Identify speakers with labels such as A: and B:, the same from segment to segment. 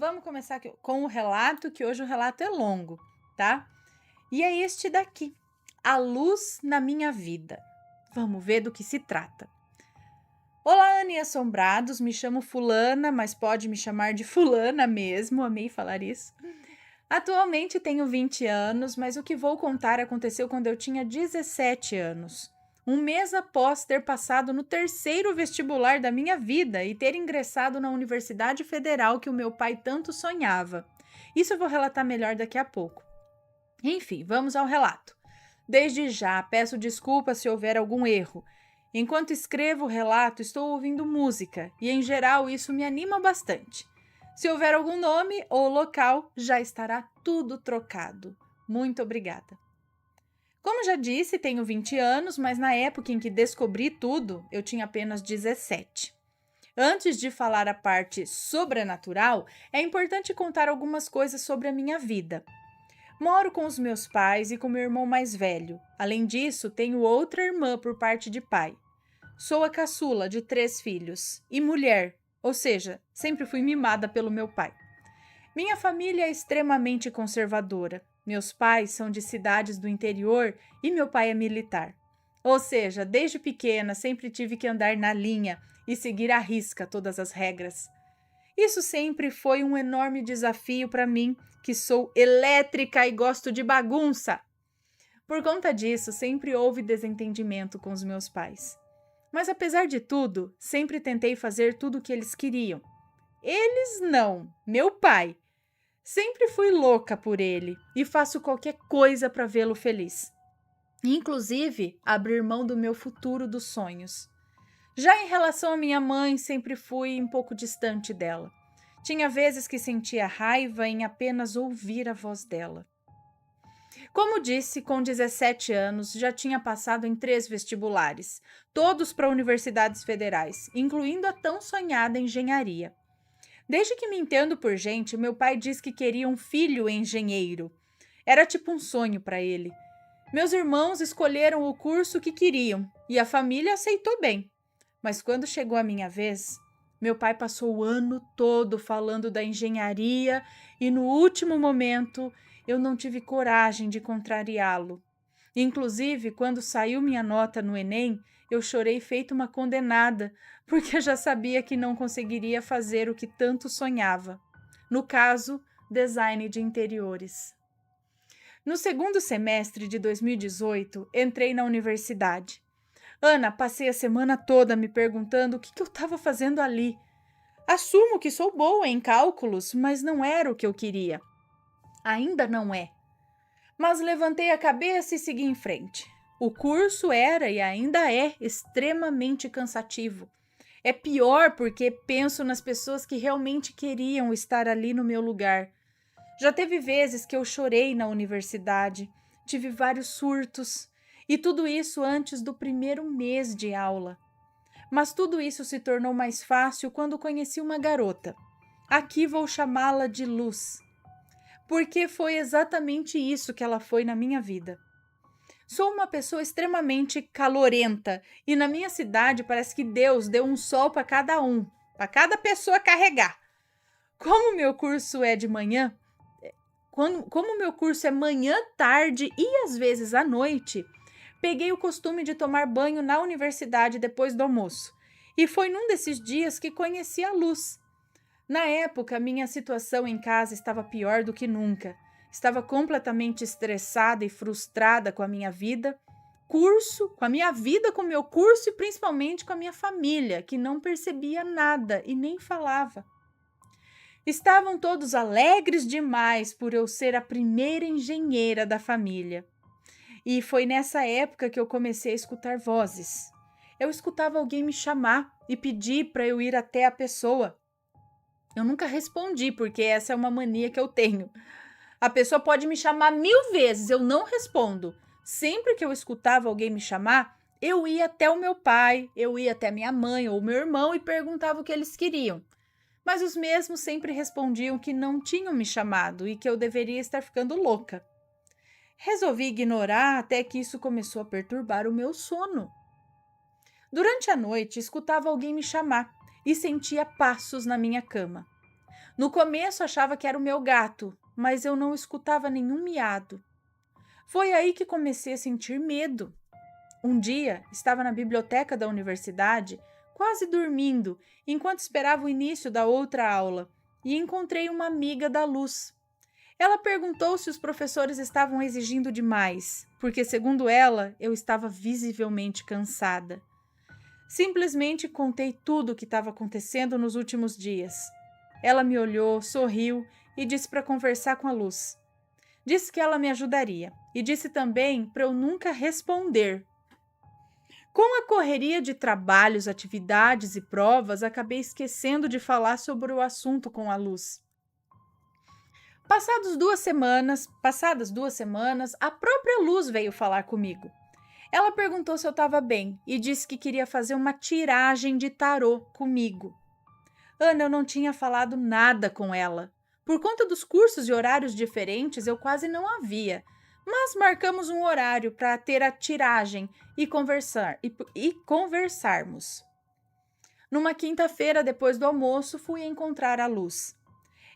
A: Vamos começar aqui com o relato, que hoje o relato é longo, tá? E é este daqui, A Luz na Minha Vida. Vamos ver do que se trata. Olá, Anne Assombrados, me chamo Fulana, mas pode me chamar de Fulana mesmo, amei falar isso. Atualmente tenho 20 anos, mas o que vou contar aconteceu quando eu tinha 17 anos. Um mês após ter passado no terceiro vestibular da minha vida e ter ingressado na Universidade Federal que o meu pai tanto sonhava. Isso eu vou relatar melhor daqui a pouco. Enfim, vamos ao relato. Desde já, peço desculpas se houver algum erro. Enquanto escrevo o relato, estou ouvindo música e, em geral, isso me anima bastante. Se houver algum nome ou local, já estará tudo trocado. Muito obrigada. Como já disse, tenho 20 anos, mas na época em que descobri tudo, eu tinha apenas 17. Antes de falar a parte sobrenatural, é importante contar algumas coisas sobre a minha vida. Moro com os meus pais e com meu irmão mais velho. Além disso, tenho outra irmã por parte de pai. Sou a caçula de 3 filhos e mulher, ou seja, sempre fui mimada pelo meu pai. Minha família é extremamente conservadora. Meus pais são de cidades do interior e meu pai é militar. Ou seja, desde pequena sempre tive que andar na linha e seguir à risca todas as regras. Isso sempre foi um enorme desafio para mim, que sou elétrica e gosto de bagunça. Por conta disso, sempre houve desentendimento com os meus pais. Mas apesar de tudo, sempre tentei fazer tudo o que eles queriam. Eles não, meu pai. Sempre fui louca por ele e faço qualquer coisa para vê-lo feliz. Inclusive, abrir mão do meu futuro dos sonhos. Já em relação à minha mãe, sempre fui um pouco distante dela. Tinha vezes que sentia raiva em apenas ouvir a voz dela. Como disse, com 17 anos, já tinha passado em 3 vestibulares, todos para universidades federais, incluindo a tão sonhada engenharia. Desde que me entendo por gente, meu pai diz que queria um filho engenheiro. Era tipo um sonho para ele. Meus irmãos escolheram o curso que queriam e a família aceitou bem. Mas quando chegou a minha vez, meu pai passou o ano todo falando da engenharia e no último momento eu não tive coragem de contrariá-lo. Inclusive, quando saiu minha nota no Enem, eu chorei feito uma condenada, porque eu já sabia que não conseguiria fazer o que tanto sonhava. No caso, design de interiores. No segundo semestre de 2018, entrei na universidade. Ana, passei a semana toda me perguntando o que eu estava fazendo ali. Assumo que sou boa em cálculos, mas não era o que eu queria. Ainda não é. Mas levantei a cabeça e segui em frente. O curso era e ainda é extremamente cansativo. É pior porque penso nas pessoas que realmente queriam estar ali no meu lugar. Já teve vezes que eu chorei na universidade, tive vários surtos, e tudo isso antes do primeiro mês de aula. Mas tudo isso se tornou mais fácil quando conheci uma garota. Aqui vou chamá-la de Luz, porque foi exatamente isso que ela foi na minha vida. Sou uma pessoa extremamente calorenta e na minha cidade parece que Deus deu um sol para cada pessoa carregar. Como meu curso é de manhã, como meu curso é manhã, tarde e às vezes à noite, peguei o costume de tomar banho na universidade depois do almoço. E foi num desses dias que conheci a Luz. Na época, minha situação em casa estava pior do que nunca. Estava completamente estressada e frustrada com a minha vida, com meu curso e principalmente com a minha família, que não percebia nada e nem falava. Estavam todos alegres demais por eu ser a primeira engenheira da família. E foi nessa época que eu comecei a escutar vozes. Eu escutava alguém me chamar e pedir para eu ir até a pessoa. Eu nunca respondi, porque essa é uma mania que eu tenho. A pessoa pode me chamar 1000 vezes, eu não respondo. Sempre que eu escutava alguém me chamar, eu ia até o meu pai, eu ia até minha mãe ou meu irmão e perguntava o que eles queriam. Mas os mesmos sempre respondiam que não tinham me chamado e que eu deveria estar ficando louca. Resolvi ignorar até que isso começou a perturbar o meu sono. Durante a noite, escutava alguém me chamar e sentia passos na minha cama. No começo achava que era o meu gato, mas eu não escutava nenhum miado. Foi aí que comecei a sentir medo. Um dia, estava na biblioteca da universidade, quase dormindo, enquanto esperava o início da outra aula, e encontrei uma amiga da Luz. Ela perguntou se os professores estavam exigindo demais, porque, segundo ela, eu estava visivelmente cansada. Simplesmente contei tudo o que estava acontecendo nos últimos dias. Ela me olhou, sorriu e disse para conversar com a Luz. Disse que ela me ajudaria e disse também para eu nunca responder. Com a correria de trabalhos, atividades e provas, acabei esquecendo de falar sobre o assunto com a Luz. Passadas 2 semanas, a própria Luz veio falar comigo. Ela perguntou se eu estava bem e disse que queria fazer uma tiragem de tarô comigo. Ana, eu não tinha falado nada com ela. Por conta dos cursos e horários diferentes, eu quase não a via. Mas marcamos um horário para ter a tiragem e conversarmos. Numa quinta-feira, depois do almoço, fui encontrar a Luz.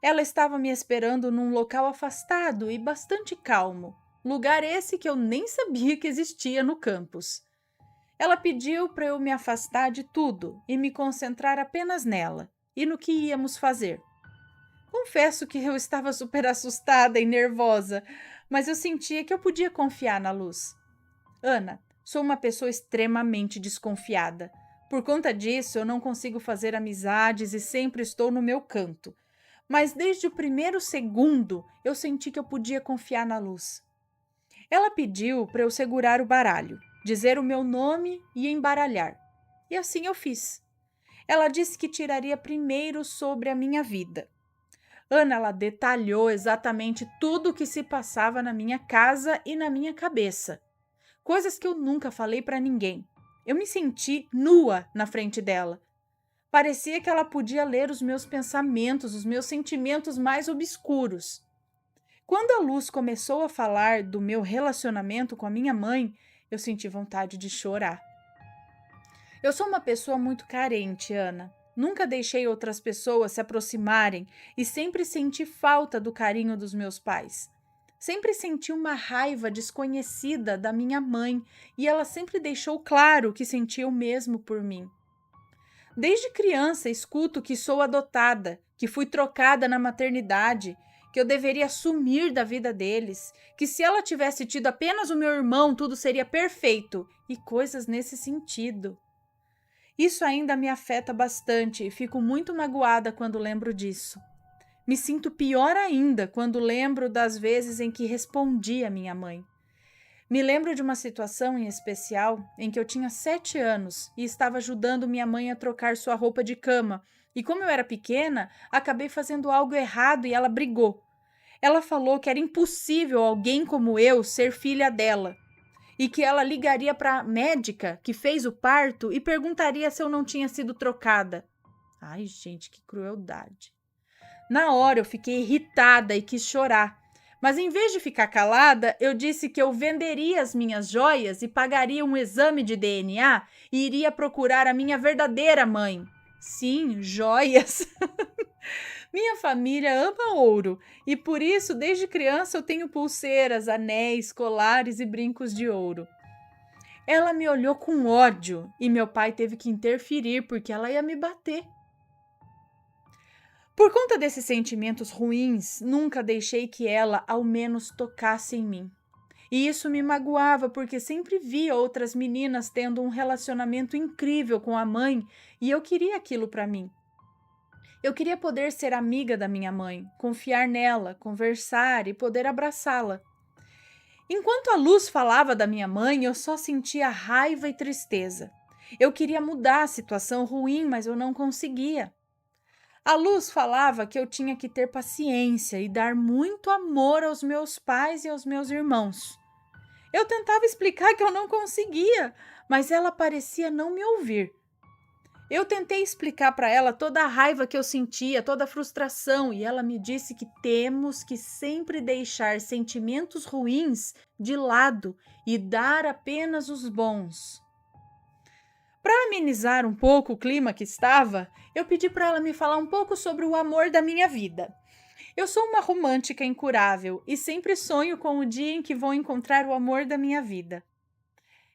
A: Ela estava me esperando num local afastado e bastante calmo, lugar esse que eu nem sabia que existia no campus. Ela pediu para eu me afastar de tudo e me concentrar apenas nela e no que íamos fazer. Confesso que eu estava super assustada e nervosa, mas eu sentia que eu podia confiar na Luz. Ana, sou uma pessoa extremamente desconfiada. Por conta disso, eu não consigo fazer amizades e sempre estou no meu canto. Mas desde o primeiro segundo, eu senti que eu podia confiar na Luz. Ela pediu para eu segurar o baralho, dizer o meu nome e embaralhar. E assim eu fiz. Ela disse que tiraria primeiro sobre a minha vida. Ana, ela detalhou exatamente tudo o que se passava na minha casa e na minha cabeça. Coisas que eu nunca falei para ninguém. Eu me senti nua na frente dela. Parecia que ela podia ler os meus pensamentos, os meus sentimentos mais obscuros. Quando a Luz começou a falar do meu relacionamento com a minha mãe, eu senti vontade de chorar. Eu sou uma pessoa muito carente, Ana. Nunca deixei outras pessoas se aproximarem e sempre senti falta do carinho dos meus pais. Sempre senti uma raiva desconhecida da minha mãe e ela sempre deixou claro que sentia o mesmo por mim. Desde criança escuto que sou adotada, que fui trocada na maternidade, que eu deveria sumir da vida deles, que se ela tivesse tido apenas o meu irmão tudo seria perfeito e coisas nesse sentido. Isso ainda me afeta bastante e fico muito magoada quando lembro disso. Me sinto pior ainda quando lembro das vezes em que respondi à minha mãe. Me lembro de uma situação em especial em que eu tinha 7 anos e estava ajudando minha mãe a trocar sua roupa de cama. E como eu era pequena, acabei fazendo algo errado e ela brigou. Ela falou que era impossível alguém como eu ser filha dela e que ela ligaria para a médica que fez o parto e perguntaria se eu não tinha sido trocada. Ai, gente, que crueldade. Na hora eu fiquei irritada e quis chorar. Mas em vez de ficar calada, eu disse que eu venderia as minhas joias e pagaria um exame de DNA e iria procurar a minha verdadeira mãe. Sim, joias. Minha família ama ouro e por isso, desde criança, eu tenho pulseiras, anéis, colares e brincos de ouro. Ela me olhou com ódio e meu pai teve que interferir porque ela ia me bater. Por conta desses sentimentos ruins, nunca deixei que ela ao menos tocasse em mim. E isso me magoava porque sempre via outras meninas tendo um relacionamento incrível com a mãe e eu queria aquilo para mim. Eu queria poder ser amiga da minha mãe, confiar nela, conversar e poder abraçá-la. Enquanto a Luz falava da minha mãe, eu só sentia raiva e tristeza. Eu queria mudar a situação ruim, mas eu não conseguia. A Luz falava que eu tinha que ter paciência e dar muito amor aos meus pais e aos meus irmãos. Eu tentava explicar que eu não conseguia, mas ela parecia não me ouvir. Eu tentei explicar para ela toda a raiva que eu sentia, toda a frustração, e ela me disse que temos que sempre deixar sentimentos ruins de lado e dar apenas os bons. Para amenizar um pouco o clima que estava, eu pedi para ela me falar um pouco sobre o amor da minha vida. Eu sou uma romântica incurável e sempre sonho com o dia em que vou encontrar o amor da minha vida.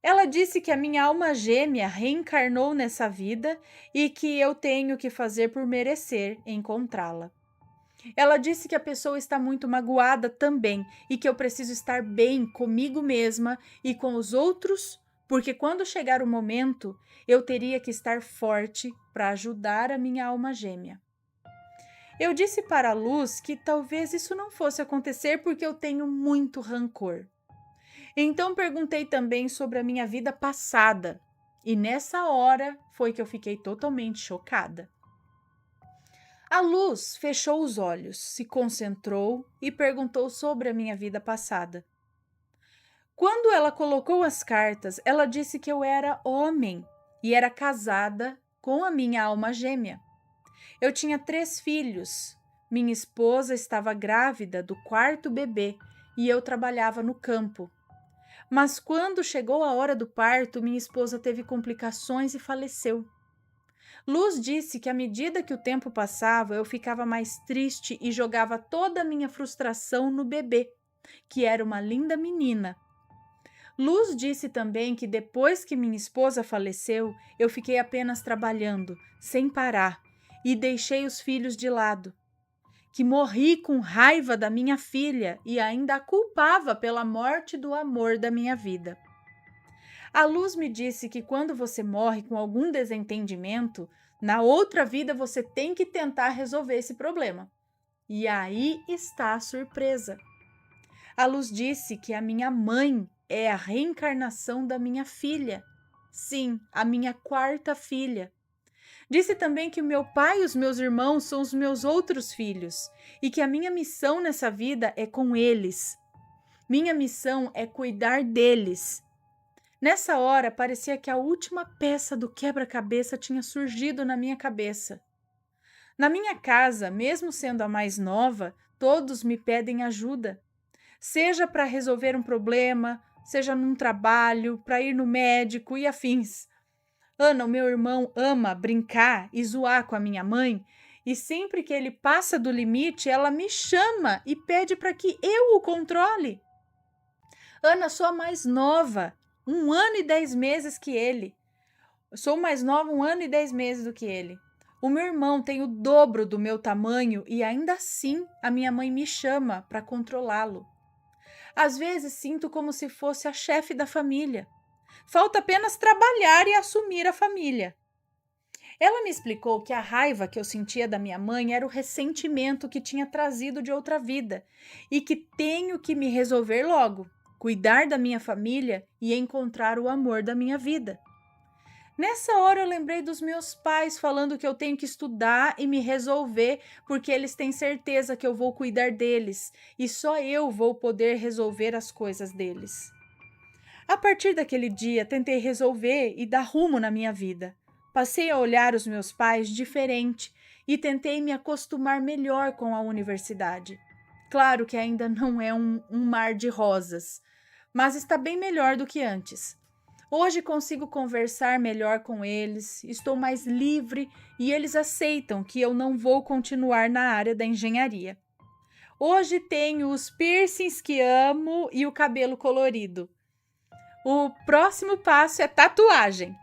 A: Ela disse que a minha alma gêmea reencarnou nessa vida e que eu tenho que fazer por merecer encontrá-la. Ela disse que a pessoa está muito magoada também e que eu preciso estar bem comigo mesma e com os outros, porque quando chegar o momento, eu teria que estar forte para ajudar a minha alma gêmea. Eu disse para a Luz que talvez isso não fosse acontecer porque eu tenho muito rancor. Então perguntei também sobre a minha vida passada, e nessa hora foi que eu fiquei totalmente chocada. A Luz fechou os olhos, se concentrou e perguntou sobre a minha vida passada. Quando ela colocou as cartas, ela disse que eu era homem e era casada com a minha alma gêmea. Eu tinha 3 filhos. Minha esposa estava grávida do 4º bebê e eu trabalhava no campo. Mas quando chegou a hora do parto, minha esposa teve complicações e faleceu. Luz disse que à medida que o tempo passava, eu ficava mais triste e jogava toda a minha frustração no bebê, que era uma linda menina. Luz disse também que depois que minha esposa faleceu, eu fiquei apenas trabalhando, sem parar, e deixei os filhos de lado. Que morri com raiva da minha filha e ainda a culpava pela morte do amor da minha vida. A Luz me disse que quando você morre com algum desentendimento, na outra vida você tem que tentar resolver esse problema. E aí está a surpresa. A Luz disse que a minha mãe é a reencarnação da minha filha. Sim, a minha 4ª filha. Disse também que o meu pai e os meus irmãos são os meus outros filhos e que a minha missão nessa vida é com eles. Minha missão é cuidar deles. Nessa hora, parecia que a última peça do quebra-cabeça tinha surgido na minha cabeça. Na minha casa, mesmo sendo a mais nova, todos me pedem ajuda. Seja para resolver um problema, seja num trabalho, para ir no médico e afins. Ana, o meu irmão, ama brincar e zoar com a minha mãe, e sempre que ele passa do limite, ela me chama e pede para que eu o controle. Ana, sou a mais nova, 1 ano e 10 meses que ele. Sou mais nova 1 ano e 10 meses do que ele. O meu irmão tem o dobro do meu tamanho e ainda assim a minha mãe me chama para controlá-lo. Às vezes sinto como se fosse a chefe da família. Falta apenas trabalhar e assumir a família. Ela me explicou que a raiva que eu sentia da minha mãe era o ressentimento que tinha trazido de outra vida e que tenho que me resolver logo, cuidar da minha família e encontrar o amor da minha vida. Nessa hora eu lembrei dos meus pais falando que eu tenho que estudar e me resolver porque eles têm certeza que eu vou cuidar deles e só eu vou poder resolver as coisas deles. A partir daquele dia, tentei resolver e dar rumo na minha vida. Passei a olhar os meus pais diferente e tentei me acostumar melhor com a universidade. Claro que ainda não é um mar de rosas, mas está bem melhor do que antes. Hoje consigo conversar melhor com eles, estou mais livre e eles aceitam que eu não vou continuar na área da engenharia. Hoje tenho os piercings que amo e o cabelo colorido. O próximo passo é tatuagem.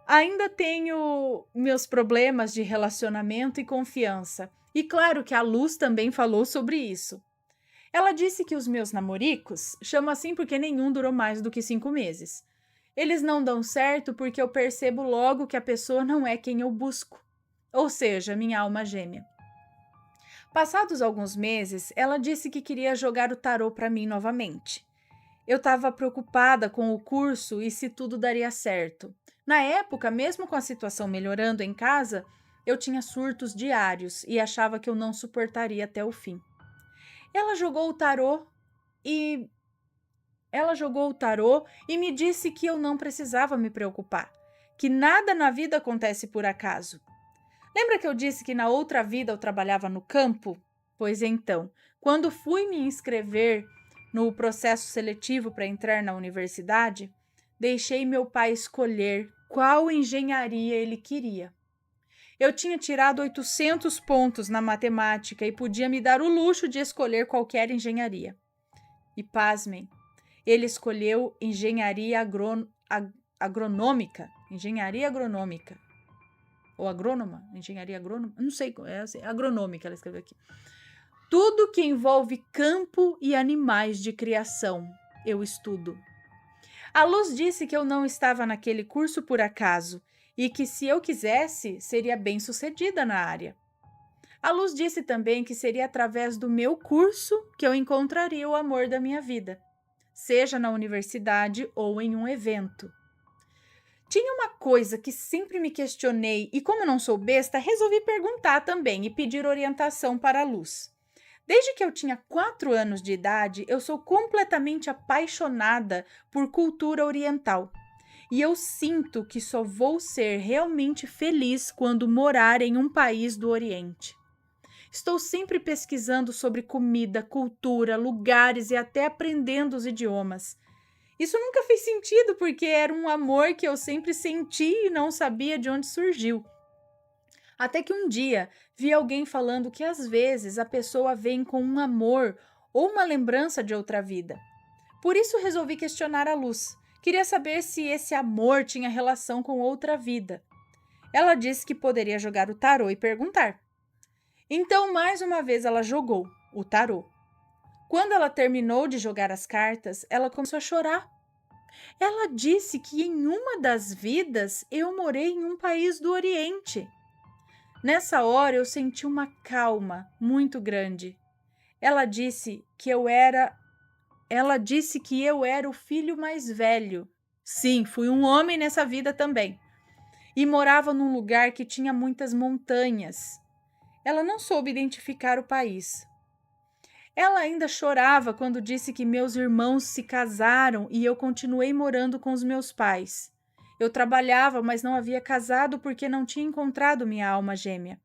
A: Ainda tenho meus problemas de relacionamento e confiança. E claro que a Luz também falou sobre isso. Ela disse que os meus namoricos, chamo assim porque nenhum durou mais do que 5 meses. Eles não dão certo porque eu percebo logo que a pessoa não é quem eu busco. Ou seja, minha alma gêmea. Passados alguns meses, ela disse que queria jogar o tarô para mim novamente. Eu estava preocupada com o curso e se tudo daria certo. Na época, mesmo com a situação melhorando em casa, eu tinha surtos diários e achava que eu não suportaria até o fim. Ela jogou o tarô e me disse que eu não precisava me preocupar, que nada na vida acontece por acaso. Lembra que eu disse que na outra vida eu trabalhava no campo? Pois então, quando fui me inscrever no processo seletivo para entrar na universidade, Deixei meu pai escolher qual engenharia ele queria. Eu tinha tirado 800 pontos na matemática e podia me dar o luxo de escolher qualquer engenharia. E pasmem, ele escolheu agronômica. Engenharia agronômica. Ou agrônoma? Engenharia agrônoma? Não sei, é assim, agronômica ela escreveu aqui. Tudo que envolve campo e animais de criação, eu estudo. A Luz disse que eu não estava naquele curso por acaso e que, se eu quisesse, seria bem-sucedida na área. A Luz disse também que seria através do meu curso que eu encontraria o amor da minha vida, seja na universidade ou em um evento. Tinha uma coisa que sempre me questionei e, como não sou besta, resolvi perguntar também e pedir orientação para a Luz. Desde que eu tinha 4 anos de idade, eu sou completamente apaixonada por cultura oriental. E eu sinto que só vou ser realmente feliz quando morar em um país do Oriente. Estou sempre pesquisando sobre comida, cultura, lugares e até aprendendo os idiomas. Isso nunca fez sentido porque era um amor que eu sempre senti e não sabia de onde surgiu. Até que um dia vi alguém falando que às vezes a pessoa vem com um amor ou uma lembrança de outra vida. Por isso resolvi questionar a Luz. Queria saber se esse amor tinha relação com outra vida. Ela disse que poderia jogar o tarô e perguntar. Então, mais uma vez, ela jogou o tarô. Quando ela terminou de jogar as cartas, ela começou a chorar. Ela disse que em uma das vidas eu morei em um país do Oriente. Nessa hora eu senti uma calma muito grande. Ela disse que eu era o filho mais velho. Sim, fui um homem nessa vida também. E morava num lugar que tinha muitas montanhas. Ela não soube identificar o país. Ela ainda chorava quando disse que meus irmãos se casaram e eu continuei morando com os meus pais. Eu trabalhava, mas não havia casado porque não tinha encontrado minha alma gêmea.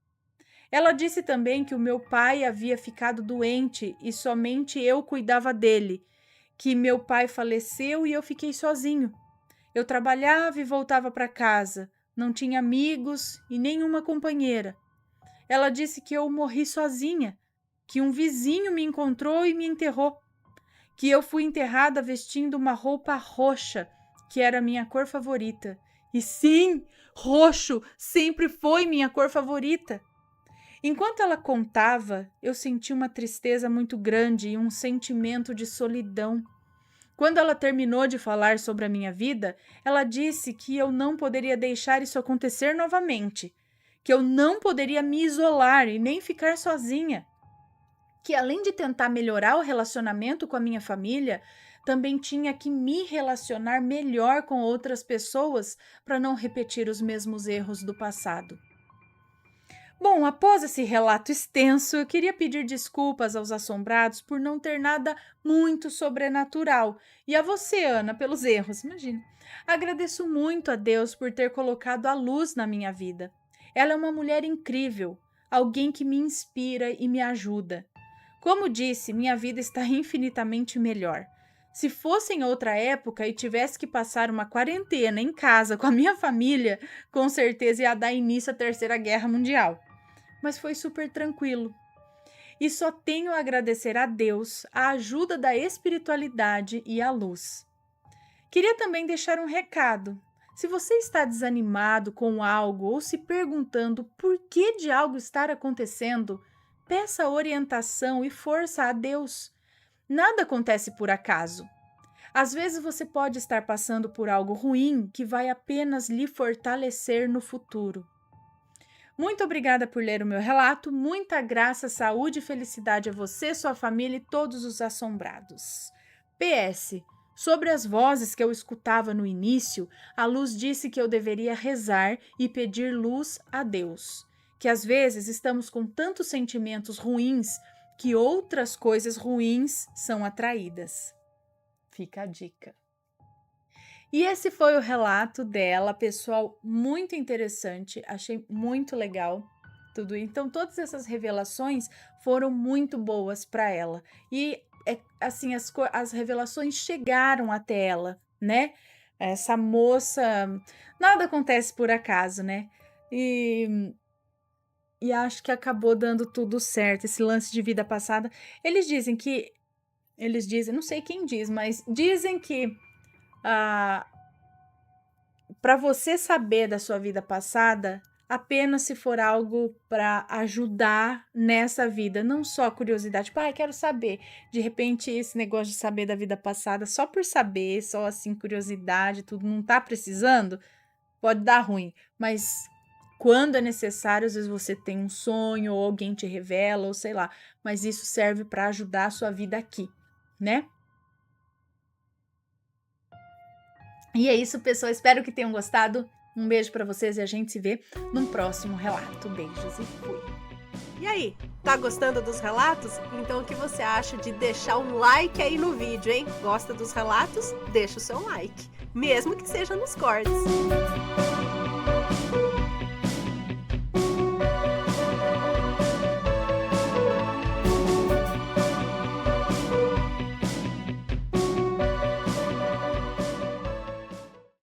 A: Ela disse também que o meu pai havia ficado doente e somente eu cuidava dele, que meu pai faleceu e eu fiquei sozinho. Eu trabalhava e voltava para casa, não tinha amigos e nenhuma companheira. Ela disse que eu morri sozinha, que um vizinho me encontrou e me enterrou, que eu fui enterrada vestindo uma roupa roxa, que era a minha cor favorita. E sim, roxo sempre foi minha cor favorita. Enquanto ela contava, eu senti uma tristeza muito grande e um sentimento de solidão. Quando ela terminou de falar sobre a minha vida, ela disse que eu não poderia deixar isso acontecer novamente, que eu não poderia me isolar e nem ficar sozinha, que além de tentar melhorar o relacionamento com a minha família, também tinha que me relacionar melhor com outras pessoas para não repetir os mesmos erros do passado. Bom, após esse relato extenso, eu queria pedir desculpas aos assombrados por não ter nada muito sobrenatural. E a você, Ana, pelos erros, imagina. Agradeço muito a Deus por ter colocado a Luz na minha vida. Ela é uma mulher incrível, alguém que me inspira e me ajuda. Como disse, minha vida está infinitamente melhor. Se fosse em outra época e tivesse que passar uma quarentena em casa com a minha família, com certeza ia dar início à Terceira Guerra Mundial. Mas foi super tranquilo. E só tenho a agradecer a Deus, a ajuda da espiritualidade e a luz. Queria também deixar um recado. Se você está desanimado com algo ou se perguntando por que de algo estar acontecendo, peça orientação e força a Deus. Nada acontece por acaso. Às vezes você pode estar passando por algo ruim que vai apenas lhe fortalecer no futuro. Muito obrigada por ler o meu relato. Muita graça, saúde e felicidade a você, sua família e todos os assombrados. PS. Sobre as vozes que eu escutava no início, a Luz disse que eu deveria rezar e pedir luz a Deus. Que às vezes estamos com tantos sentimentos ruins que outras coisas ruins são atraídas. Fica a dica. E esse foi o relato dela, pessoal, muito interessante, achei muito legal tudo. Então, todas essas revelações foram muito boas para ela. E, assim, as revelações chegaram até ela, né? essa moça, nada acontece por acaso, né? E acho que acabou dando tudo certo, esse lance de vida passada. Eles dizem, não sei quem diz, mas dizem que ah, para você saber da sua vida passada, apenas se for algo para ajudar nessa vida, não só curiosidade, tipo, quero saber. De repente, esse negócio de saber da vida passada, só por saber, só assim, curiosidade, tudo, não tá precisando, pode dar ruim. Mas quando é necessário, às vezes você tem um sonho, ou alguém te revela, ou sei lá, mas isso serve para ajudar a sua vida aqui, né? E é isso, pessoal. Espero que tenham gostado. Um beijo para vocês e a gente se vê num próximo relato. Beijos e fui.
B: E aí, tá gostando dos relatos? Então o que você acha de deixar um like aí no vídeo, hein? Gosta dos relatos? Deixa o seu like, mesmo que seja nos cortes.